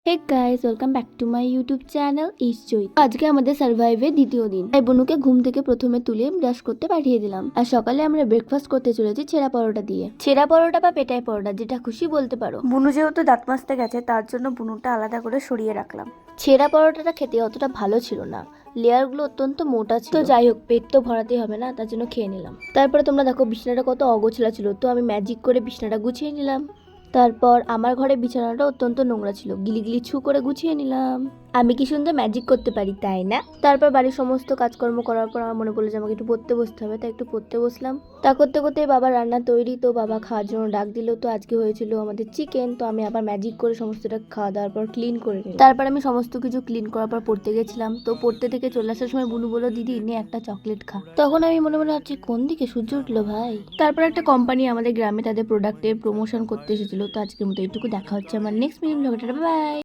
Hey guys, welcome back to my YouTube channel it's Joy. আজকে আমাদের সার্ভাইভের দ্বিতীয় দিন। তাই বনুকে ঘুম থেকে প্রথমে তুলে ব্রাশ করতে পাঠিয়ে দিলাম। আর সকালে আমরা ব্রেকফাস্ট করতে চলেছি ছেঁড়া পরোটা দিয়ে। ছেঁড়া পরোটা বা পেটাই পরোটা, যেটা খুশি বলতে পারো। বুনু যেহেতু দাঁত মাজতে গেছে, তার জন্য বুনুটা আলাদা করে সরিয়ে রাখলাম। ছেঁড়া পরোটাটা খেতে অতটা ভালো ছিল না, লেয়ারগুলো অত্যন্ত মোটা ছিল। তো যাই হোক, পেট তো ভরাতেই হবে না, তার জন্য খেয়ে নিলাম। তারপরে তোমরা দেখো বিছানাটা কত অগোছলা ছিল, তো আমি ম্যাজিক করে বিছানাটা গুছিয়ে নিলাম। তারপর আমার ঘরে বিছানাটা অত্যন্ত নোংরা ছিল, গিলিগিলি ছু করে গুছিয়ে নিলাম। আমি কি সুন্দর ম্যাজিক করতে পারি, তাই না? তারপর বাড়ির সমস্ত কাজকর্ম করার পর আমার মনে পড়লো যে আমাকে একটু পড়তে বসতে হবে, তাই একটু পড়তে বসলাম। তা করতে করতে বাবা রান্না তৈরি, তো বাবা খাওয়ার জন্য ডাক দিল। তো আজকে হয়েছিল আমাদের চিকেন, তো আমি আবার ম্যাজিক করে সমস্তটা খাওয়া দাওয়ার পর ক্লিন করে নিলাম। তারপর আমি সমস্ত কিছু ক্লিন করার পর পড়তে গেছিলাম। তো পড়তে থেকে চলে আসার সময় বুনু বললো, দিদি নে একটা চকলেট খা। তখন আমি মনে মনে ভাবছি, কোন দিকে সূর্য উঠলো ভাই। তারপর একটা কোম্পানি আমাদের গ্রামে তাদের প্রোডাক্টের প্রমোশন করতে এসেছিল। তো আজকের মতো এইটুকু, দেখা হচ্ছে আমার নেক্সট ভিডিও। বাই।